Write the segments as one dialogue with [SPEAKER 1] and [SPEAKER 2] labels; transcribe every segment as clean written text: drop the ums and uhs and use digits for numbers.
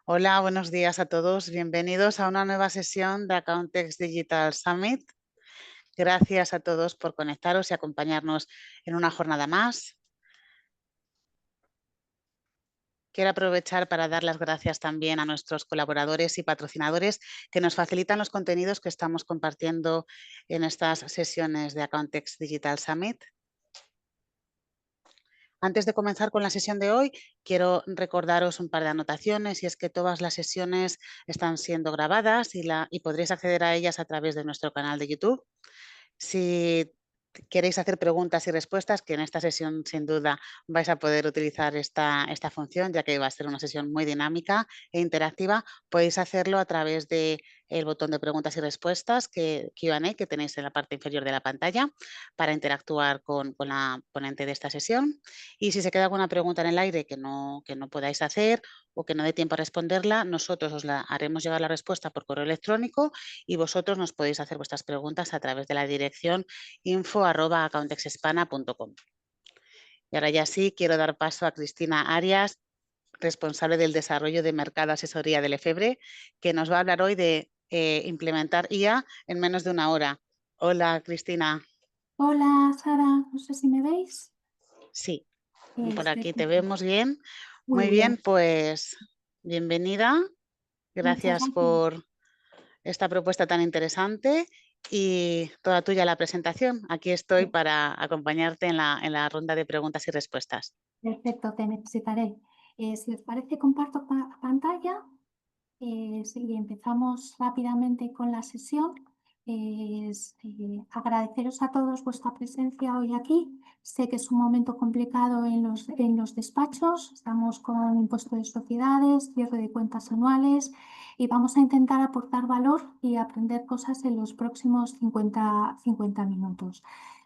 [SPEAKER 1] Hola, buenos días a todos. Bienvenidos a una nueva sesión de Accountex Digital Summit. Gracias a todos por conectaros y acompañarnos en una jornada más. Quiero aprovechar para dar las gracias también a nuestros colaboradores y patrocinadores que nos facilitan los contenidos que estamos compartiendo en estas sesiones de Accountex Digital Summit. Antes de comenzar con la sesión de hoy, quiero recordaros un par de anotaciones y es que todas las sesiones están siendo grabadas y podréis acceder a ellas a través de nuestro canal de YouTube. Si queréis hacer preguntas y respuestas, que en esta sesión sin duda vais a poder utilizar esta función, ya que va a ser una sesión muy dinámica e interactiva, podéis hacerlo a través del botón de preguntas y respuestas, Q&A, que tenéis en la parte inferior de la pantalla para interactuar con la ponente de esta sesión. Y si se queda alguna pregunta en el aire que no podáis hacer o que no dé tiempo a responderla, nosotros os la haremos llegar la respuesta por correo electrónico y vosotros nos podéis hacer vuestras preguntas a través de la dirección info@accountexhispana.com. Y ahora ya sí, quiero dar paso a Cristina Arias, responsable del desarrollo de mercado asesoría del Lefebvre, que nos va a hablar hoy de implementar IA en menos de una hora. Hola, Cristina.
[SPEAKER 2] Hola, Sara, no sé si me veis.
[SPEAKER 1] Sí, por aquí te
[SPEAKER 2] Estupendo.
[SPEAKER 1] vemos bien.
[SPEAKER 2] Muy
[SPEAKER 1] Muy bien,
[SPEAKER 2] bien,
[SPEAKER 1] pues bienvenida.
[SPEAKER 2] muchas
[SPEAKER 1] Gracias
[SPEAKER 2] gracias.
[SPEAKER 1] por esta propuesta tan interesante y toda tuya la presentación. Aquí estoy para acompañarte en la ronda de preguntas y respuestas.
[SPEAKER 2] Perfecto, te necesitaré. Si os parece, comparto pantalla. Sí, empezamos rápidamente con la sesión. Agradeceros a todos vuestra presencia hoy aquí. Sé que es un momento complicado en los despachos. Estamos con impuesto de sociedades, cierre de cuentas anuales y vamos a intentar aportar valor y aprender cosas en los próximos 50 minutos.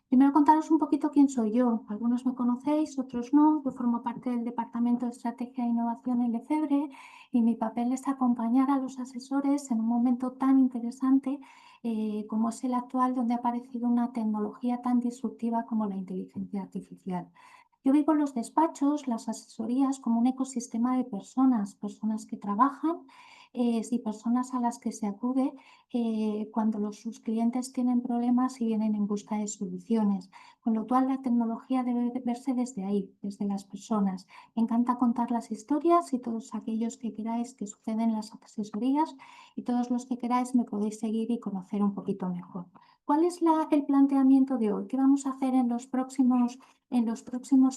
[SPEAKER 2] Primero contaros un poquito quién soy yo. Algunos me conocéis, otros no. Yo formo parte del Departamento de Estrategia e Innovación en Lefebvre y mi papel es acompañar a los asesores en un momento tan interesante como es el actual, donde ha aparecido una tecnología tan disruptiva como la inteligencia artificial. Yo vivo en los despachos, las asesorías como un ecosistema de personas, personas que trabajan y personas a las que se acude cuando sus clientes tienen problemas y vienen en busca de soluciones. Con lo cual, la tecnología debe verse desde ahí, desde las personas. Me encanta contar las historias y todos aquellos que queráis que suceden en las asesorías y todos los que queráis me podéis seguir y conocer un poquito mejor. ¿Cuál es el planteamiento de hoy? ¿Qué vamos a hacer en los próximos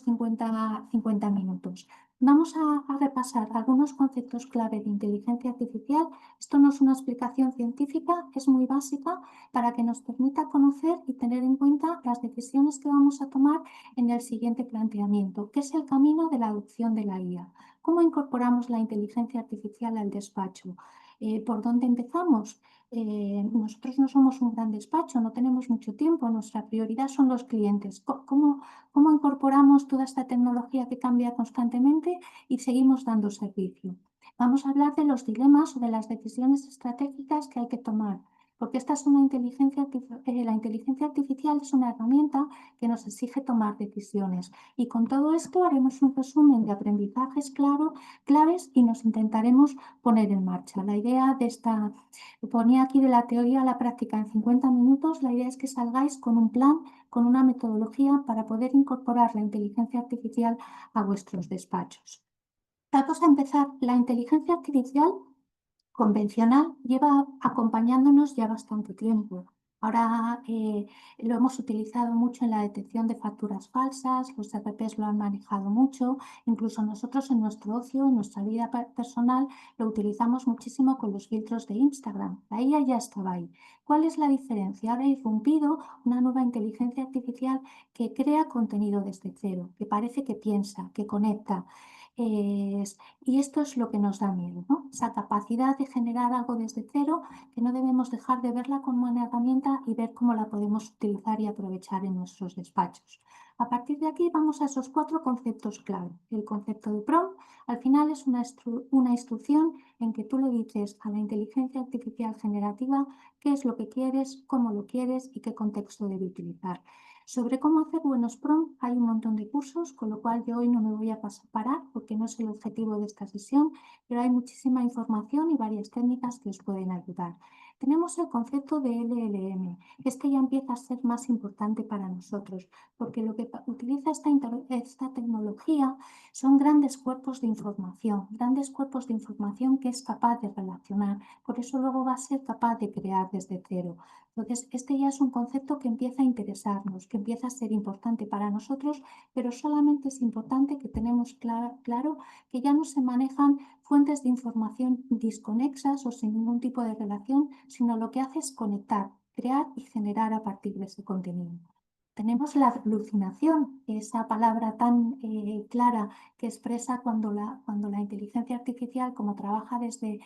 [SPEAKER 2] 50 minutos? Vamos a repasar algunos conceptos clave de inteligencia artificial. Esto no es una explicación científica, es muy básica para que nos permita conocer y tener en cuenta las decisiones que vamos a tomar en el siguiente planteamiento, que es el camino de la adopción de la IA. ¿Cómo incorporamos la inteligencia artificial al despacho? ¿Por dónde empezamos? Nosotros no somos un gran despacho, no tenemos mucho tiempo, nuestra prioridad son los clientes. ¿Cómo incorporamos toda esta tecnología que cambia constantemente y seguimos dando servicio? Vamos a hablar de los dilemas o de las decisiones estratégicas que hay que tomar, porque esta es la inteligencia artificial es una herramienta que nos exige tomar decisiones. Y con todo esto haremos un resumen de aprendizajes claves y nos intentaremos poner en marcha. La idea ponía aquí de la teoría a la práctica en 50 minutos, la idea es que salgáis con un plan, con una metodología para poder incorporar la inteligencia artificial a vuestros despachos. Vamos a empezar. La inteligencia artificial convencional lleva acompañándonos ya bastante tiempo. Ahora lo hemos utilizado mucho en la detección de facturas falsas, los ERPs lo han manejado mucho, incluso nosotros en nuestro ocio, en nuestra vida personal, lo utilizamos muchísimo con los filtros de Instagram. La IA ya estaba ahí. ¿Cuál es la diferencia? Ahora ha irrumpido una nueva inteligencia artificial que crea contenido desde cero, que parece que piensa, que conecta. Y esto es lo que nos da miedo, ¿no? Esa capacidad de generar algo desde cero, que no debemos dejar de verla como una herramienta y ver cómo la podemos utilizar y aprovechar en nuestros despachos. A partir de aquí vamos a esos 4 conceptos clave. El concepto de prompt, al final es una instrucción en que tú le dices a la inteligencia artificial generativa qué es lo que quieres, cómo lo quieres y qué contexto debe utilizar. Sobre cómo hacer buenos prompts hay un montón de cursos, con lo cual yo hoy no me voy a parar porque no es el objetivo de esta sesión, pero hay muchísima información y varias técnicas que os pueden ayudar. Tenemos el concepto de LLM. Este ya empieza a ser más importante para nosotros, porque lo que utiliza esta tecnología son grandes cuerpos de información que es capaz de relacionar. Por eso luego va a ser capaz de crear desde cero. Entonces, este ya es un concepto que empieza a interesarnos, que empieza a ser importante para nosotros, pero solamente es importante que tenemos claro que ya no se manejan fuentes de información desconexas o sin ningún tipo de relación, sino lo que hace es conectar, crear y generar a partir de ese contenido. Tenemos la alucinación, esa palabra tan clara que expresa cuando la inteligencia artificial, como trabaja desde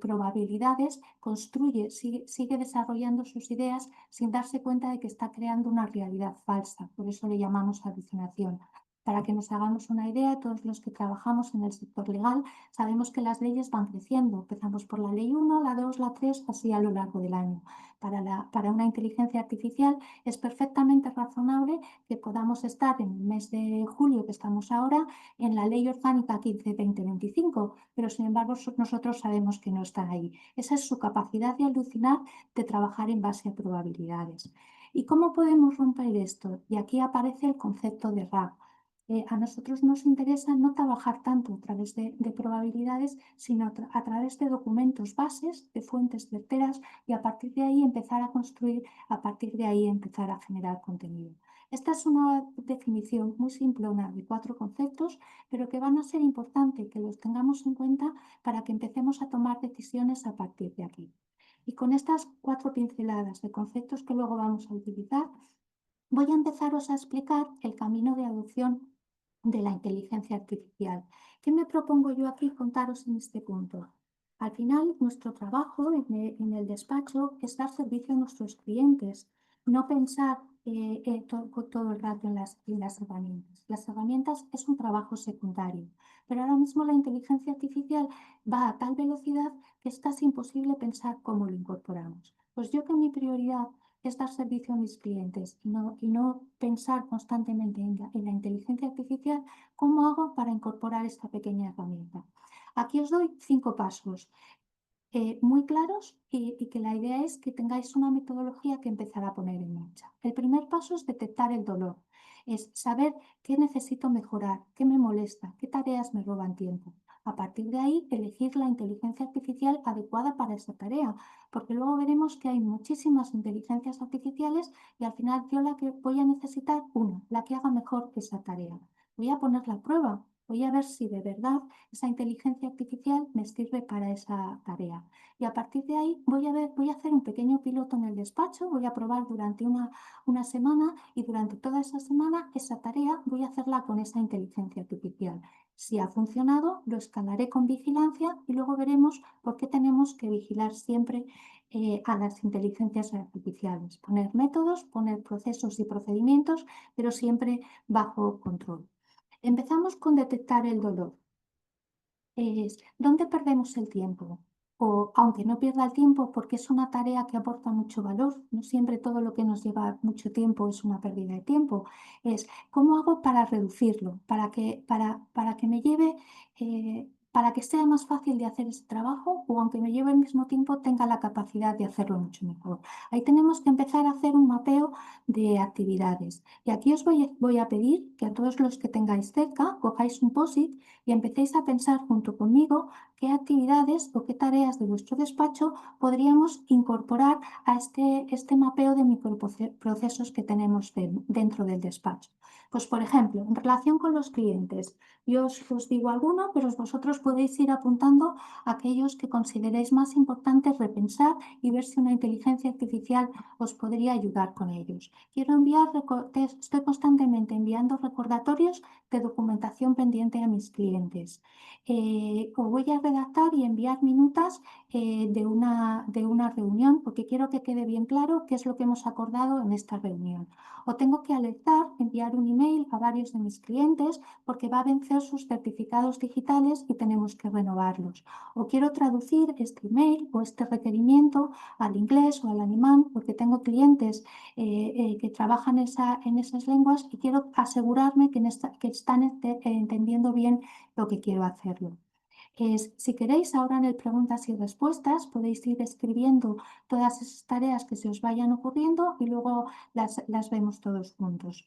[SPEAKER 2] probabilidades, construye, sigue desarrollando sus ideas sin darse cuenta de que está creando una realidad falsa. Por eso le llamamos alucinación. Para que nos hagamos una idea, todos los que trabajamos en el sector legal sabemos que las leyes van creciendo. Empezamos por la ley 1, la 2, la 3, así a lo largo del año. Para una inteligencia artificial es perfectamente razonable que podamos estar en el mes de julio, que estamos ahora, en la Ley Orgánica 15-2025, pero sin embargo nosotros sabemos que no está ahí. Esa es su capacidad de alucinar, de trabajar en base a probabilidades. ¿Y cómo podemos romper esto? Y aquí aparece el concepto de RAG. A nosotros nos interesa no trabajar tanto a través de probabilidades, sino a través de documentos bases, de fuentes certeras, y a partir de ahí empezar a construir, a partir de ahí empezar a generar contenido. Esta es una definición muy simplona de 4 conceptos, pero que van a ser importantes que los tengamos en cuenta para que empecemos a tomar decisiones a partir de aquí. Y con estas 4 pinceladas de conceptos que luego vamos a utilizar, voy a empezaros a explicar el camino de adopción de la inteligencia artificial. ¿Qué me propongo yo aquí contaros en este punto? Al final, nuestro trabajo en el despacho es dar servicio a nuestros clientes, no pensar todo el rato en las herramientas. Las herramientas es un trabajo secundario, pero ahora mismo la inteligencia artificial va a tal velocidad que es casi imposible pensar cómo lo incorporamos. Pues yo que mi prioridad es dar servicio a mis clientes y no pensar constantemente en la inteligencia artificial, ¿cómo hago para incorporar esta pequeña herramienta? Aquí os doy 5 pasos muy claros y que la idea es que tengáis una metodología que empezar a poner en marcha. El primer paso es detectar el dolor, es saber qué necesito mejorar, qué me molesta, qué tareas me roban tiempo. A partir de ahí, elegir la inteligencia artificial adecuada para esa tarea, porque luego veremos que hay muchísimas inteligencias artificiales y al final yo la que voy a necesitar una, la que haga mejor esa tarea. Voy a poner la prueba, voy a ver si de verdad esa inteligencia artificial me sirve para esa tarea. Y a partir de ahí voy a hacer un pequeño piloto en el despacho, voy a probar durante una semana y durante toda esa semana esa tarea voy a hacerla con esa inteligencia artificial. Si ha funcionado, lo escalaré con vigilancia y luego veremos por qué tenemos que vigilar siempre a las inteligencias artificiales. Poner métodos, poner procesos y procedimientos, pero siempre bajo control. Empezamos con detectar el dolor. Es dónde perdemos el tiempo. O aunque no pierda el tiempo porque es una tarea que aporta mucho valor, no siempre todo lo que nos lleva mucho tiempo es una pérdida de tiempo. Es cómo hago para reducirlo, para que me lleve, para que sea más fácil de hacer ese trabajo o aunque me lleve el mismo tiempo tenga la capacidad de hacerlo mucho mejor. Ahí tenemos que empezar a hacer un mapeo de actividades. Y aquí os voy a pedir que a todos los que tengáis cerca cojáis un POSIT y empecéis a pensar junto conmigo qué actividades o qué tareas de vuestro despacho podríamos incorporar a este mapeo de microprocesos que tenemos dentro del despacho. Pues, por ejemplo, en relación con los clientes, yo os digo alguno, pero vosotros podéis ir apuntando aquellos que consideréis más importantes repensar y ver si una inteligencia artificial os podría ayudar con ellos. Estoy constantemente enviando recordatorios de documentación pendiente a mis clientes. O voy a redactar y enviar minutas de una reunión, porque quiero que quede bien claro qué es lo que hemos acordado en esta reunión. O tengo que alertar, enviar un email a varios de mis clientes porque va a vencer sus certificados digitales y tenemos que renovarlos. O quiero traducir este email o este requerimiento al inglés o al alemán porque tengo clientes que trabajan en esas lenguas y quiero asegurarme que están entendiendo bien lo que quiero hacerlo. Si queréis, ahora en el preguntas y respuestas podéis ir escribiendo todas esas tareas que se os vayan ocurriendo y luego las vemos todos juntos.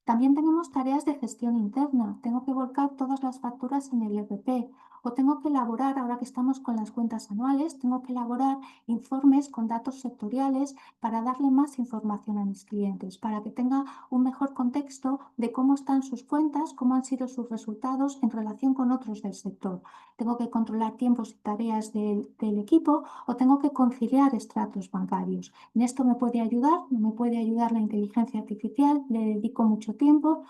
[SPEAKER 2] También tenemos tareas de gestión interna. Tengo que volcar todas las facturas en el ERP o tengo que elaborar, ahora que estamos con las cuentas anuales, tengo que elaborar informes con datos sectoriales para darle más información a mis clientes, para que tenga un mejor contexto de cómo están sus cuentas, cómo han sido sus resultados en relación con otros del sector. Tengo que controlar tiempos y tareas del equipo o tengo que conciliar extractos bancarios. En esto me puede ayudar, me puede ayudar la inteligencia artificial, le dedico mucho tiempo.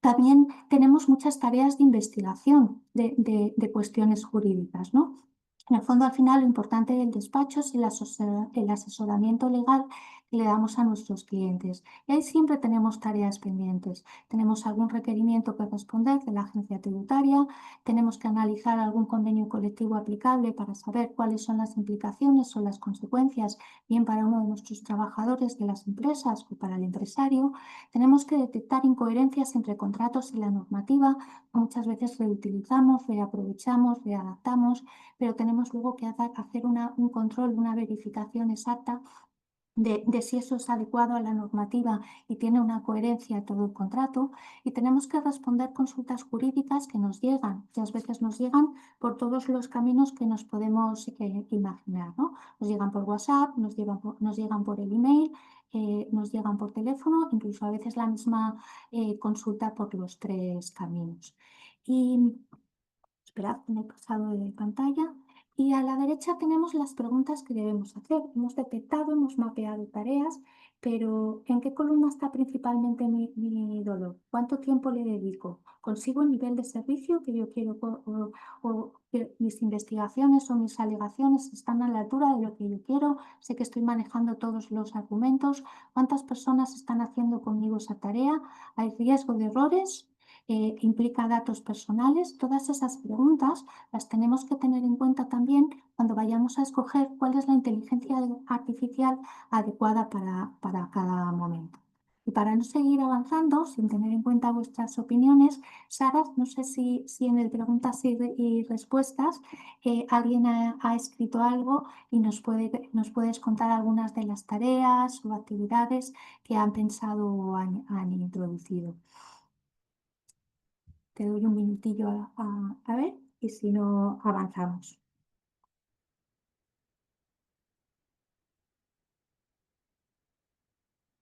[SPEAKER 2] También tenemos muchas tareas de investigación de cuestiones jurídicas, ¿no? En el fondo, al final, lo importante del despacho es el asesoramiento legal que le damos a nuestros clientes. Y ahí siempre tenemos tareas pendientes. Tenemos algún requerimiento que responder de la agencia tributaria, tenemos que analizar algún convenio colectivo aplicable para saber cuáles son las implicaciones o las consecuencias, bien para uno de nuestros trabajadores de las empresas o para el empresario. Tenemos que detectar incoherencias entre contratos y la normativa. Muchas veces reutilizamos, reaprovechamos, readaptamos, pero tenemos luego que hacer un control, una verificación exacta de si eso es adecuado a la normativa y tiene una coherencia todo el contrato. Y tenemos que responder consultas jurídicas que nos llegan. Muchas veces nos llegan por todos los caminos que nos podemos imaginar, ¿no? Nos llegan por WhatsApp, nos llegan por el email, nos llegan por teléfono, incluso a veces la misma consulta por los tres caminos. Y esperad, me he pasado de pantalla. Y a la derecha tenemos las preguntas que debemos hacer. Hemos detectado, hemos mapeado tareas, pero ¿en qué columna está principalmente mi dolor? ¿Cuánto tiempo le dedico? ¿Consigo el nivel de servicio que yo quiero o que mis investigaciones o mis alegaciones están a la altura de lo que yo quiero? Sé que estoy manejando todos los argumentos. ¿Cuántas personas están haciendo conmigo esa tarea? ¿Hay riesgo de errores? ¿Implica datos personales? Todas esas preguntas las tenemos que tener en cuenta también cuando vayamos a escoger cuál es la inteligencia artificial adecuada para cada momento. Y para no seguir avanzando, sin tener en cuenta vuestras opiniones, Sara, no sé si en el preguntas y respuestas alguien ha escrito algo y nos puedes contar algunas de las tareas o actividades que han pensado o han introducido. Te doy un minutillo a ver y si no, avanzamos.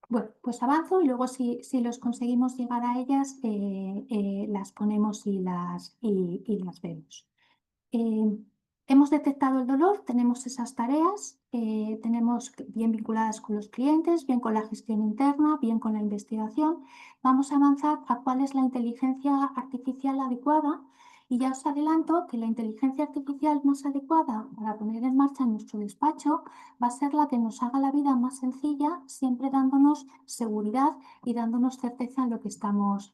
[SPEAKER 2] Bueno, pues avanzo y luego si los conseguimos llegar a ellas, las ponemos y las vemos. Hemos detectado el dolor, tenemos esas tareas, tenemos bien vinculadas con los clientes, bien con la gestión interna, bien con la investigación. Vamos a avanzar a cuál es la inteligencia artificial adecuada y ya os adelanto que la inteligencia artificial más adecuada para poner en marcha en nuestro despacho va a ser la que nos haga la vida más sencilla, siempre dándonos seguridad y dándonos certeza en lo que estamos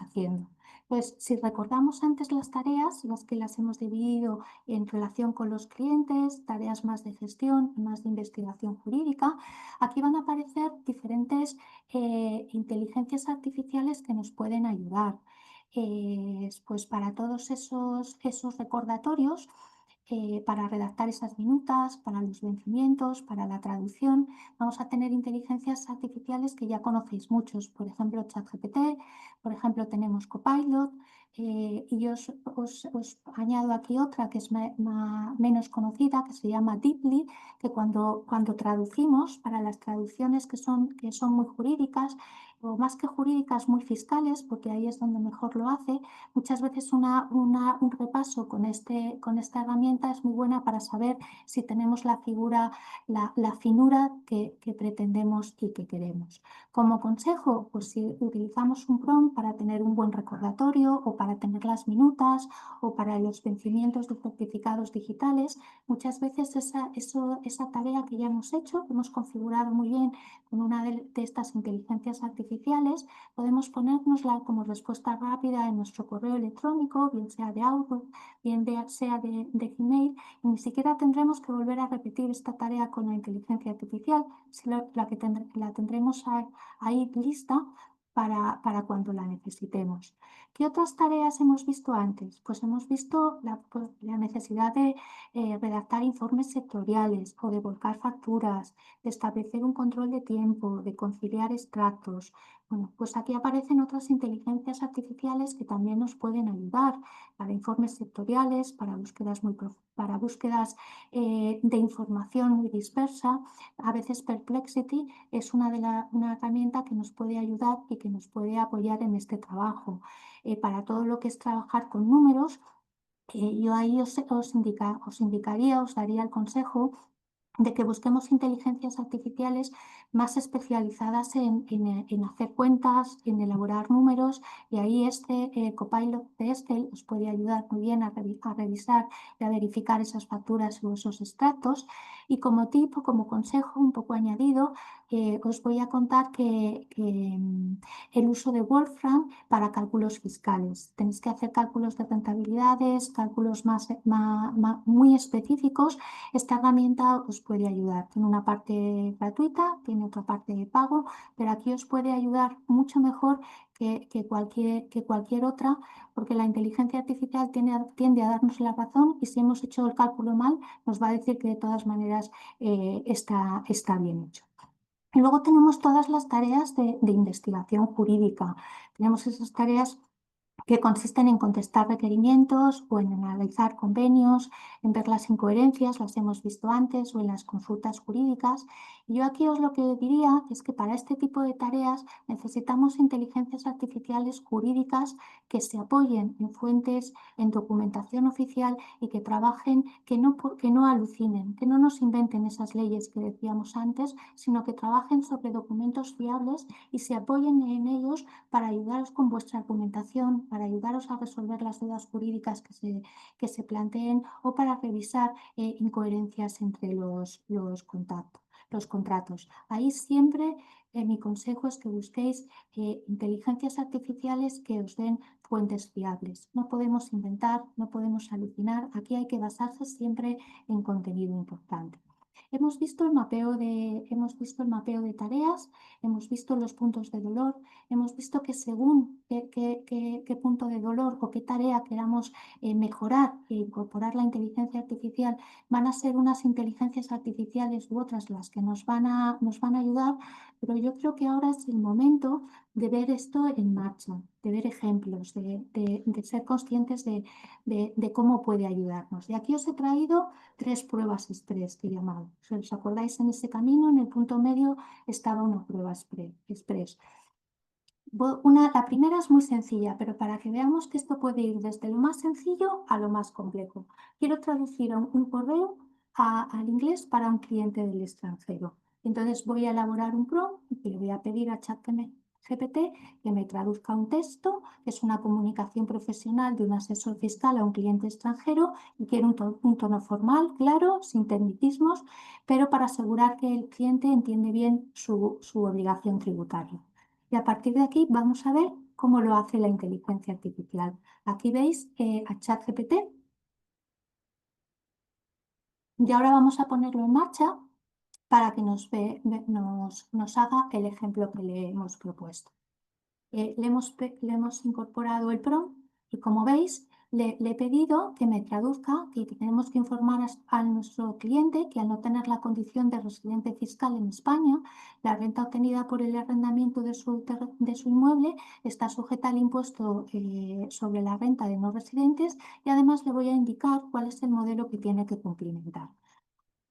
[SPEAKER 2] haciendo. Pues si recordamos antes las tareas, las que las hemos dividido en relación con los clientes, tareas más de gestión y más de investigación jurídica, aquí van a aparecer diferentes inteligencias artificiales que nos pueden ayudar. Pues para todos esos recordatorios, para redactar esas minutas, para los vencimientos, para la traducción, vamos a tener inteligencias artificiales que ya conocéis muchos, por ejemplo ChatGPT, por ejemplo tenemos Copilot, y yo os añado aquí otra que es menos conocida, que se llama Deeply, que cuando traducimos, para las traducciones que son muy jurídicas, o más que jurídicas, muy fiscales, porque ahí es donde mejor lo hace. Muchas veces un repaso con esta herramienta es muy buena para saber si tenemos la figura, la finura que pretendemos y que queremos. Como consejo, pues si utilizamos un prompt para tener un buen recordatorio o para tener las minutas o para los vencimientos de certificados digitales, muchas veces esa tarea que ya hemos hecho, que hemos configurado muy bien con una de estas inteligencias artificiales, podemos ponérnosla como respuesta rápida en nuestro correo electrónico, bien sea de Outlook, sea de Gmail, y ni siquiera tendremos que volver a repetir esta tarea con la inteligencia artificial, sino la tendremos ahí lista para cuando la necesitemos. ¿Qué otras tareas hemos visto antes? Pues hemos visto la necesidad de redactar informes sectoriales o de volcar facturas, de establecer un control de tiempo, de conciliar extractos. Bueno, pues aquí aparecen otras inteligencias artificiales que también nos pueden ayudar para informes sectoriales, para búsquedas de información muy dispersa. A veces Perplexity es una herramienta que nos puede ayudar y que nos puede apoyar en este trabajo. Para todo lo que es trabajar con números, yo ahí os indicaría, os daría el consejo de que busquemos inteligencias artificiales más especializadas en hacer cuentas, en elaborar números, y ahí Copilot de Excel os puede ayudar muy bien a revisar y a verificar esas facturas o esos extractos. Y como tip o como consejo un poco añadido, os voy a contar el uso de Wolfram para cálculos fiscales. Tenéis que hacer cálculos de rentabilidades, cálculos muy específicos. Esta herramienta os puede ayudar. Tiene una parte gratuita, tiene otra parte de pago, pero aquí os puede ayudar mucho mejor que cualquier otra, porque la inteligencia artificial tiende a darnos la razón, y si hemos hecho el cálculo mal, nos va a decir que de todas maneras está bien hecho. Y luego tenemos todas las tareas de investigación jurídica. Tenemos esas tareas que consisten en contestar requerimientos o en analizar convenios, en ver las incoherencias, las hemos visto antes, o en las consultas jurídicas. Y yo aquí os lo que diría es que para este tipo de tareas necesitamos inteligencias artificiales jurídicas que se apoyen en fuentes, en documentación oficial, y que trabajen, que no alucinen, que no nos inventen esas leyes que decíamos antes, sino que trabajen sobre documentos fiables y se apoyen en ellos para ayudaros con vuestra argumentación, para ayudaros a resolver las dudas jurídicas que se planteen, o para revisar incoherencias entre los contratos. Ahí siempre mi consejo es que busquéis inteligencias artificiales que os den fuentes fiables. No podemos inventar, no podemos alucinar. Aquí hay que basarse siempre en contenido importante. Hemos visto el mapeo de tareas, hemos visto los puntos de dolor, hemos visto que según qué punto de dolor o qué tarea queramos mejorar e incorporar la inteligencia artificial, van a ser unas inteligencias artificiales u otras las que nos van a ayudar, pero yo creo que ahora es el momento de ver esto en marcha, de ver ejemplos, de ser conscientes de cómo puede ayudarnos. Y aquí os he traído 3 pruebas express que he llamado. Si os acordáis, en ese camino, en el punto medio, estaba una prueba express. La primera es muy sencilla, pero para que veamos que esto puede ir desde lo más sencillo a lo más complejo. Quiero traducir un correo al inglés para un cliente del extranjero. Entonces voy a elaborar un prompt y le voy a pedir a ChatGPT que me traduzca un texto, que es una comunicación profesional de un asesor fiscal a un cliente extranjero, y quiero un tono formal, claro, sin tecnicismos, pero para asegurar que el cliente entiende bien su obligación tributaria. Y a partir de aquí vamos a ver cómo lo hace la inteligencia artificial. Aquí veis a ChatGPT, y ahora vamos a ponerlo en marcha para que nos haga el ejemplo que le hemos propuesto. Le hemos incorporado el prompt, y como veis, le he pedido que me traduzca que tenemos que informar a nuestro cliente que, al no tener la condición de residente fiscal en España, la renta obtenida por el arrendamiento de su inmueble está sujeta al impuesto sobre la renta de no residentes, y además le voy a indicar cuál es el modelo que tiene que cumplimentar.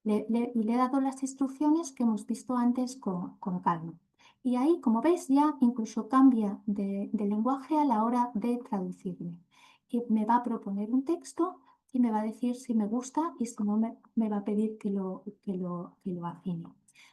[SPEAKER 2] Y le he dado las instrucciones que hemos visto antes con calma. Y ahí, como veis, ya incluso cambia de lenguaje a la hora de traducirme. Y me va a proponer un texto y me va a decir si me gusta y si no me va a pedir que lo afine.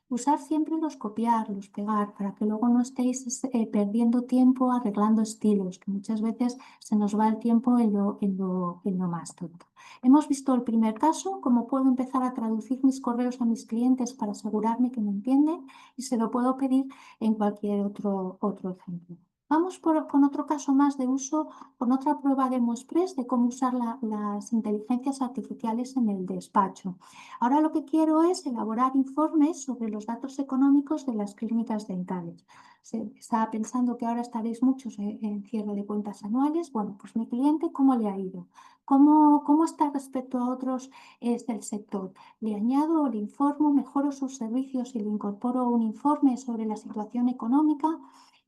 [SPEAKER 2] Usar siempre los copiar, los pegar, para que luego no estéis perdiendo tiempo arreglando estilos, que muchas veces se nos va el tiempo en lo más tonto. Hemos visto el primer caso, cómo puedo empezar a traducir mis correos a mis clientes para asegurarme que me entienden, y se lo puedo pedir en cualquier otro ejemplo. Vamos con otro caso más de uso, con otra prueba de Express de cómo usar las inteligencias artificiales en el despacho. Ahora lo que quiero es elaborar informes sobre los datos económicos de las clínicas dentales. Estaba pensando que ahora estaréis muchos en cierre de cuentas anuales. Bueno, pues mi cliente, ¿cómo le ha ido? ¿Cómo está respecto a otros del sector? Le añado o le informo, mejoro sus servicios y le incorporo un informe sobre la situación económica.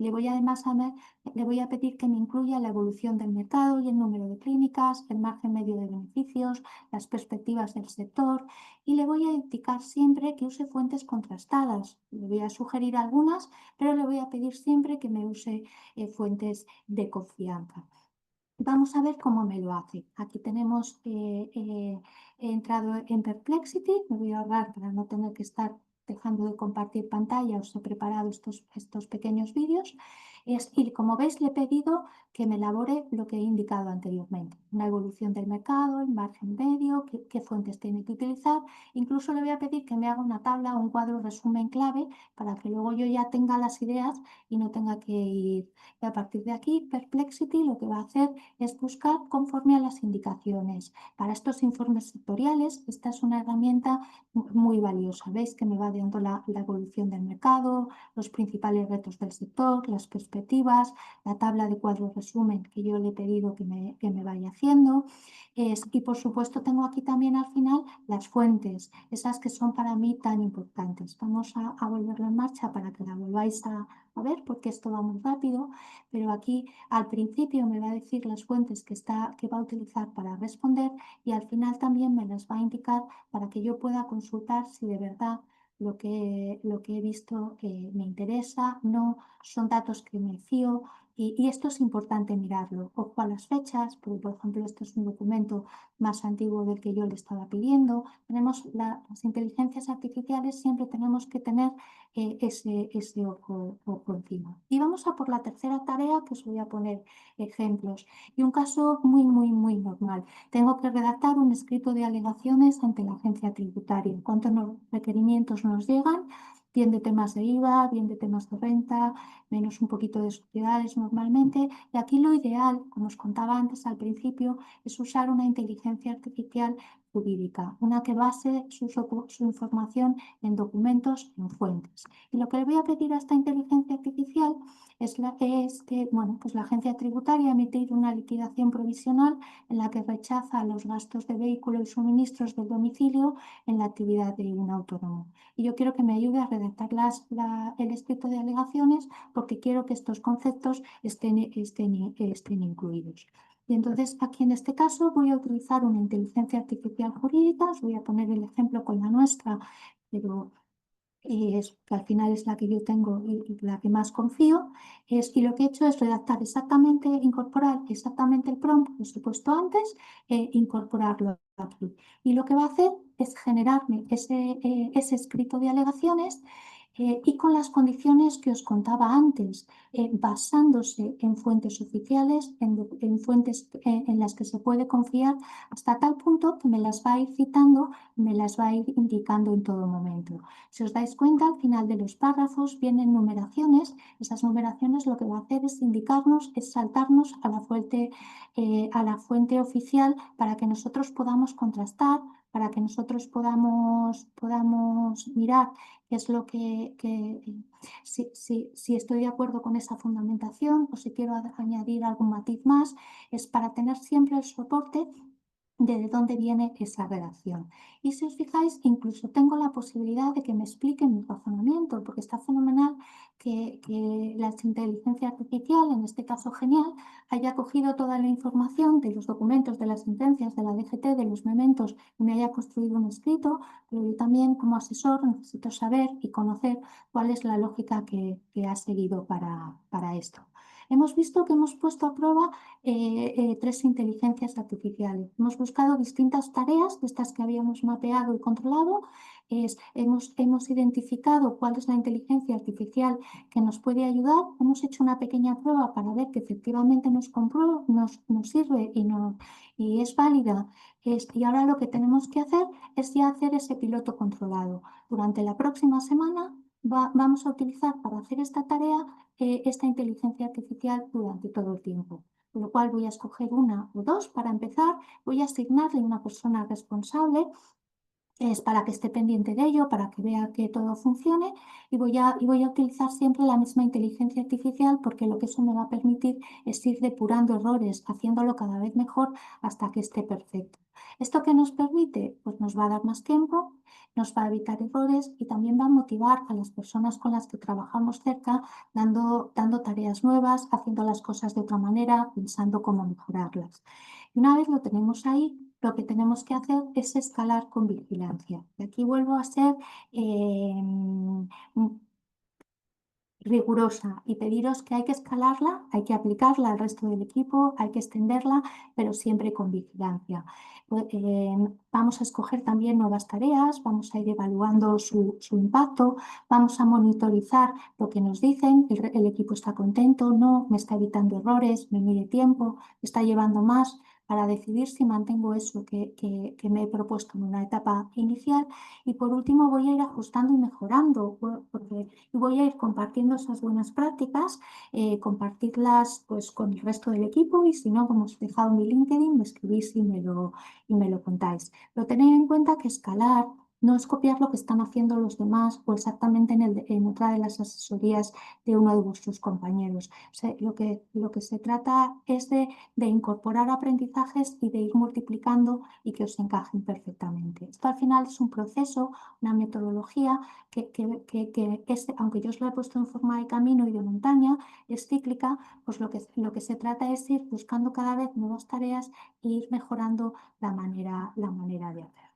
[SPEAKER 2] Le voy a pedir que me incluya la evolución del mercado y el número de clínicas, el margen medio de beneficios, las perspectivas del sector, y le voy a indicar siempre que use fuentes contrastadas. Le voy a sugerir algunas, pero le voy a pedir siempre que me use fuentes de confianza. Vamos a ver cómo me lo hace. Aquí tenemos, he entrado en Perplexity, me voy a ahorrar para no tener que estar dejando de compartir pantalla. Os he preparado estos pequeños vídeos. Y como veis, le he pedido que me elabore lo que he indicado anteriormente. Una evolución del mercado, el margen medio, qué fuentes tiene que utilizar. Incluso le voy a pedir que me haga una tabla o un cuadro resumen clave para que luego yo ya tenga las ideas y no tenga que ir. Y a partir de aquí, Perplexity lo que va a hacer es buscar conforme a las indicaciones. Para estos informes sectoriales, esta es una herramienta muy valiosa. Veis que me va dando la evolución del mercado, los principales retos del sector, las perspectivas, la tabla de cuadro resumen que yo le he pedido que me vaya haciendo. Y por supuesto tengo aquí también al final las fuentes, esas que son para mí tan importantes. Vamos a volverlo en marcha para que la volváis a ver, porque esto va muy rápido, pero aquí al principio me va a decir las fuentes que va a utilizar para responder, y al final también me las va a indicar para que yo pueda consultar si de verdad lo que he visto me interesa, no son datos que me fío. Y esto es importante mirarlo. Ojo a las fechas, porque por ejemplo este es un documento más antiguo del que yo le estaba pidiendo. Las inteligencias artificiales siempre tenemos que tener ese ojo encima. Y vamos a por la tercera tarea, que os voy a poner ejemplos. Y un caso muy, muy, muy normal. Tengo que redactar un escrito de alegaciones ante la agencia tributaria. ¿Cuántos requerimientos nos llegan? Bien de temas de IVA, bien de temas de renta, menos un poquito de sociedades normalmente. Y aquí lo ideal, como os contaba antes al principio, es usar una inteligencia artificial jurídica, una que base su información en documentos, en fuentes. Y lo que le voy a pedir a esta inteligencia artificial es que, bueno, pues la agencia tributaria emitir una liquidación provisional en la que rechaza los gastos de vehículo y suministros del domicilio en la actividad de un autónomo. Y yo quiero que me ayude a redactar el escrito de alegaciones, porque quiero que estos conceptos estén incluidos. Y entonces aquí en este caso voy a utilizar una inteligencia artificial jurídica. Os voy a poner el ejemplo con la nuestra, pero que al final es la que yo tengo y la que más confío. Y lo que he hecho es redactar exactamente, incorporar exactamente el prompt que os he puesto antes, incorporarlo aquí. Y lo que va a hacer es generarme ese escrito de alegaciones, y con las condiciones que os contaba antes, basándose en fuentes oficiales, en fuentes en las que se puede confiar, hasta tal punto que me las va a ir citando, me las va a ir indicando en todo momento. Si os dais cuenta, al final de los párrafos vienen numeraciones. Esas numeraciones lo que va a hacer es indicarnos, es saltarnos a la fuente oficial, para que nosotros podamos contrastar, para que nosotros podamos mirar qué es lo si estoy de acuerdo con esa fundamentación, o si quiero añadir algún matiz más. Es para tener siempre el soporte de dónde viene esa relación. Y si os fijáis, incluso tengo la posibilidad de que me explique mi razonamiento, porque está fenomenal que la inteligencia artificial, en este caso genial, haya cogido toda la información de los documentos, de las sentencias, de la DGT, de los mementos, y me haya construido un escrito, pero yo también como asesor necesito saber y conocer cuál es la lógica que ha seguido para esto. Hemos visto que hemos puesto a prueba 3 inteligencias artificiales. Hemos buscado distintas tareas de estas que habíamos mapeado y controlado. Hemos identificado cuál es la inteligencia artificial que nos puede ayudar. Hemos hecho una pequeña prueba para ver que efectivamente nos sirve y es válida. Y ahora lo que tenemos que hacer es ya hacer ese piloto controlado. Durante la próxima semana vamos a utilizar para hacer esta tarea esta inteligencia artificial durante todo el tiempo. Con lo cual voy a escoger una o dos para empezar, voy a asignarle una persona responsable es para que esté pendiente de ello, para que vea que todo funcione y voy a utilizar siempre la misma inteligencia artificial porque lo que eso me va a permitir es ir depurando errores, haciéndolo cada vez mejor hasta que esté perfecto. ¿Esto qué nos permite? Pues nos va a dar más tiempo, nos va a evitar errores y también va a motivar a las personas con las que trabajamos cerca, dando tareas nuevas, haciendo las cosas de otra manera, pensando cómo mejorarlas. Y una vez lo tenemos ahí, lo que tenemos que hacer es escalar con vigilancia. Y aquí vuelvo a ser rigurosa y pediros que hay que escalarla, hay que aplicarla al resto del equipo, hay que extenderla, pero siempre con vigilancia. Vamos a escoger también nuevas tareas, vamos a ir evaluando su impacto, vamos a monitorizar lo que nos dicen, el equipo está contento, no, me está evitando errores, me mide tiempo, me está llevando más para decidir si mantengo eso que me he propuesto en una etapa inicial. Y por último voy a ir ajustando y mejorando, porque y voy a ir compartiendo esas buenas prácticas, compartirlas pues, con el resto del equipo y si no, como os he dejado en mi LinkedIn, me escribís y me lo contáis. Pero tened en cuenta que escalar no es copiar lo que están haciendo los demás o exactamente en otra de las asesorías de uno de vuestros compañeros. O sea, lo que se trata es de incorporar aprendizajes y de ir multiplicando y que os encajen perfectamente. Esto al final es un proceso, una metodología que aunque yo os lo he puesto en forma de camino y de montaña, es cíclica, pues lo que se trata es ir buscando cada vez nuevas tareas e ir mejorando la manera de hacer.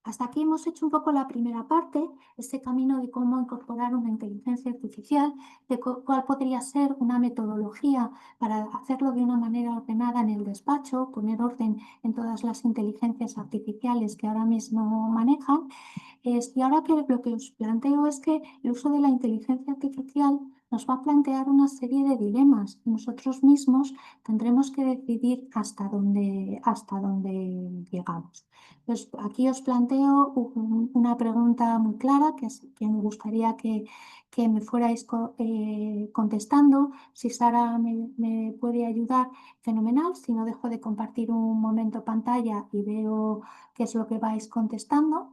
[SPEAKER 2] Hasta aquí hemos hecho un poco la primera parte, ese camino de cómo incorporar una inteligencia artificial, de cuál podría ser una metodología para hacerlo de una manera ordenada en el despacho, poner orden en todas las inteligencias artificiales que ahora mismo manejan. Y ahora que lo que os planteo es que el uso de la inteligencia artificial nos va a plantear una serie de dilemas. Nosotros mismos tendremos que decidir hasta dónde llegamos. Pues aquí os planteo una pregunta muy clara que me gustaría que me fuerais contestando. Si Sara me puede ayudar, fenomenal. Si no, dejo de compartir un momento pantalla y veo qué es lo que vais contestando.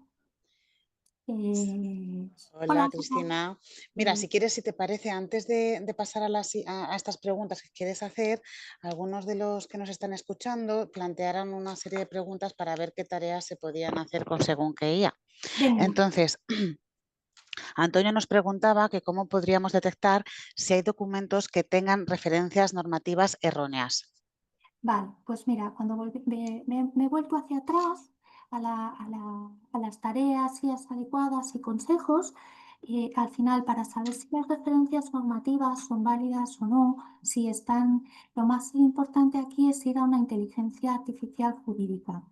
[SPEAKER 1] Hola,
[SPEAKER 2] Hola,
[SPEAKER 1] Cristina. Mira,
[SPEAKER 2] eh,
[SPEAKER 1] si quieres, si te parece, antes de pasar a estas preguntas que quieres hacer, algunos de los que nos están escuchando plantearon una serie de preguntas para ver qué tareas se podían hacer con según qué IA.
[SPEAKER 2] venga,
[SPEAKER 1] Entonces, Antonio nos preguntaba que cómo podríamos detectar si hay documentos que tengan referencias normativas erróneas.
[SPEAKER 2] vale, pues mira, cuando me he vuelto hacia atrás a las tareas y las adecuadas y consejos, al final para saber si las referencias normativas son válidas o no, si están, lo más importante aquí es ir a una inteligencia artificial jurídica.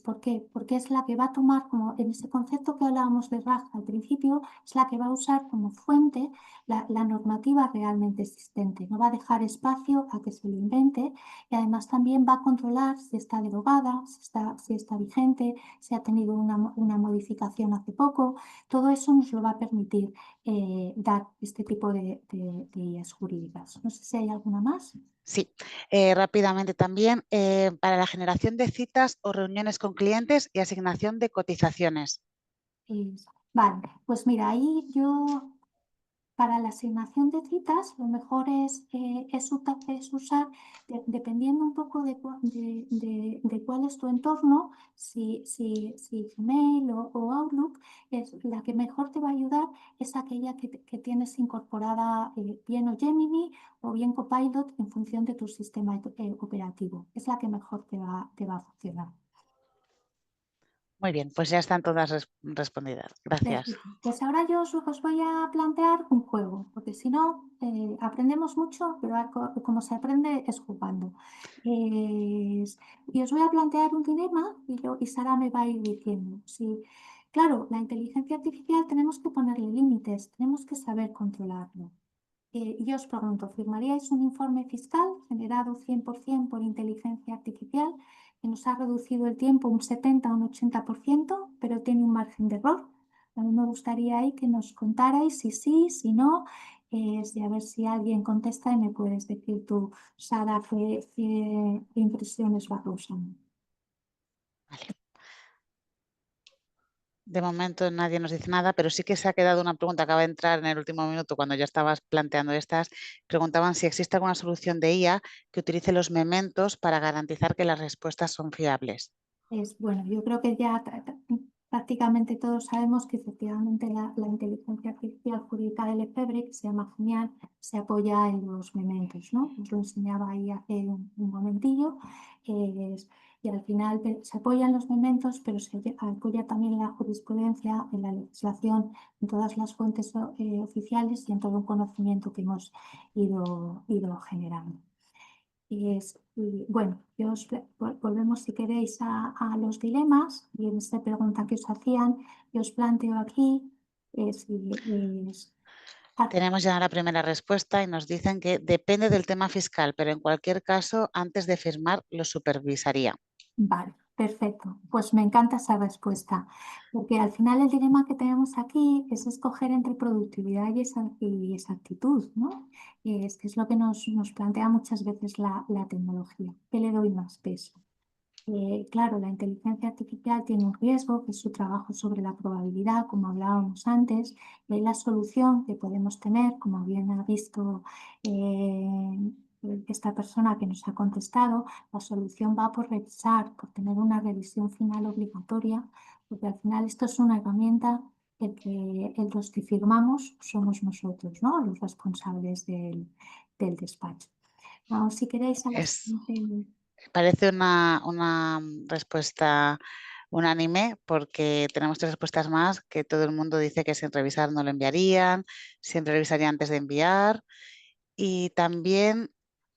[SPEAKER 2] ¿Por qué? Porque es la que va a tomar, como en ese concepto que hablábamos de RAG al principio, es la que va a usar como fuente la normativa realmente existente. No va a dejar espacio a que se lo invente y además también va a controlar si está derogada, si está vigente, si ha tenido una modificación hace poco. Todo eso nos lo va a permitir dar este tipo de guías jurídicas. No sé si hay alguna más.
[SPEAKER 1] Sí, rápidamente también, para la generación de citas o reuniones con clientes y asignación de cotizaciones.
[SPEAKER 2] Vale, pues mira, ahí yo Para la asignación de citas, lo mejor es usar, dependiendo un poco de cuál es tu entorno, si Gmail o Outlook, es la que mejor te va a ayudar es aquella que tienes incorporada bien o Gemini o bien Copilot en función de tu sistema operativo. Es la que mejor te va a funcionar.
[SPEAKER 1] Muy bien, pues ya están todas respondidas. Gracias.
[SPEAKER 2] Perfecto. Pues ahora yo os voy a plantear un juego, porque si no, aprendemos mucho, pero como se aprende es jugando. Y os voy a plantear un dilema y Sara me va a ir diciendo. Sí, claro, la inteligencia artificial tenemos que ponerle límites, tenemos que saber controlarlo. Yo os pregunto, ¿firmaríais un informe fiscal generado 100% por inteligencia artificial que nos ha reducido el tiempo un 70 o un 80%, pero tiene un margen de error? A mí me gustaría ahí que nos contarais si sí, si no, y a ver si alguien contesta y me puedes decir tú, Sara, qué impresiones va causando.
[SPEAKER 1] Vale. De momento nadie nos dice nada, pero sí que se ha quedado una pregunta, acaba de entrar en el último minuto cuando ya estabas planteando estas. Preguntaban si existe alguna solución de IA que utilice los mementos para garantizar que las respuestas son fiables.
[SPEAKER 2] Bueno, yo creo que ya prácticamente todos sabemos que efectivamente la inteligencia artificial jurídica de Lefebvre, que se llama Genial, se apoya en los mementos, ¿no? Os lo enseñaba ahí hace un momentillo. Y al final se apoya en los mementos, pero se apoya también en la jurisprudencia, en la legislación, en todas las fuentes oficiales y en todo un conocimiento que hemos ido generando. Bueno, volvemos si queréis a los dilemas y en esta pregunta que os hacían, yo os planteo aquí
[SPEAKER 1] Tenemos ya la primera respuesta y nos dicen que depende del tema fiscal, pero en cualquier caso, antes de firmar, lo supervisaría.
[SPEAKER 2] Vale, perfecto. Pues me encanta esa respuesta, porque al final el dilema que tenemos aquí es escoger entre productividad y exactitud, ¿no? Que es lo que nos plantea muchas veces la tecnología. ¿Qué le doy más peso? Claro, la inteligencia artificial tiene un riesgo, que es su trabajo sobre la probabilidad, como hablábamos antes, y la solución que podemos tener, como bien ha visto esta persona que nos ha contestado, la solución va por revisar, por tener una revisión final obligatoria, porque al final esto es una herramienta los que firmamos somos nosotros, ¿no? Los responsables del despacho. Vamos, si queréis a la
[SPEAKER 1] Es,
[SPEAKER 2] siguiente.
[SPEAKER 1] parece una respuesta unánime porque tenemos tres respuestas más que todo el mundo dice que sin revisar no lo enviarían, siempre revisaría antes de enviar y también,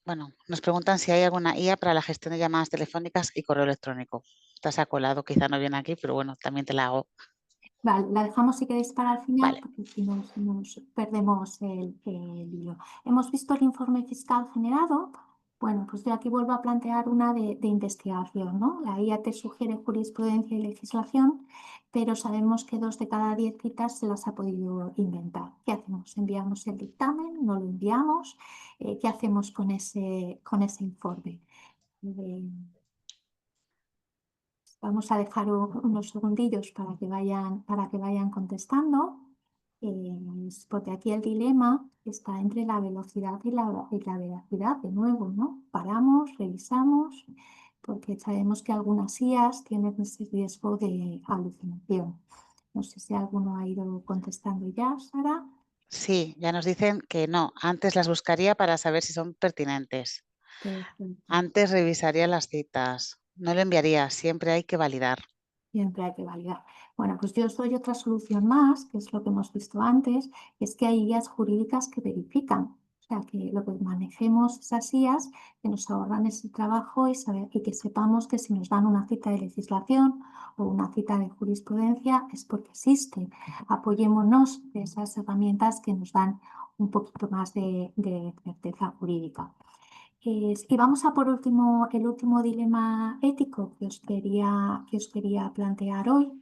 [SPEAKER 1] bueno, nos preguntan si hay alguna IA para la gestión de llamadas telefónicas y correo electrónico. Esta se ha colado, quizá no viene aquí, pero bueno, también te la hago.
[SPEAKER 2] Vale, la dejamos si queréis para el final,
[SPEAKER 1] Vale.
[SPEAKER 2] porque si nos perdemos el hilo. Hemos visto el informe fiscal generado. Bueno, pues de aquí vuelvo a plantear una de investigación, ¿no? La IA te sugiere jurisprudencia y legislación, pero sabemos que 2 de cada 10 citas se las ha podido inventar. ¿Qué hacemos? ¿Enviamos el dictamen? ¿No lo enviamos? ¿Qué hacemos con ese informe? Eh, Vamos a dejar unos segundillos para que vayan contestando, porque aquí el dilema está entre la velocidad y la veracidad, de nuevo, ¿no? Paramos, revisamos, porque sabemos que algunas IAs tienen ese riesgo de alucinación. No sé si alguno ha ido contestando ya, Sara.
[SPEAKER 1] Sí, ya nos dicen que no. Antes las buscaría para saber si son pertinentes.
[SPEAKER 2] Perfecto.
[SPEAKER 1] Antes revisaría las citas. No lo enviaría, siempre hay que validar.
[SPEAKER 2] Siempre hay que validar. Bueno, pues yo os doy otra solución más, que es lo que hemos visto antes, es que hay guías jurídicas que verifican. O sea, que lo que manejemos esas guías, que nos ahorran ese trabajo y que sepamos que si nos dan una cita de legislación o una cita de jurisprudencia es porque existe. Apoyémonos de esas herramientas que nos dan un poquito más de certeza jurídica. Y vamos a por último el último dilema ético que os quería plantear hoy,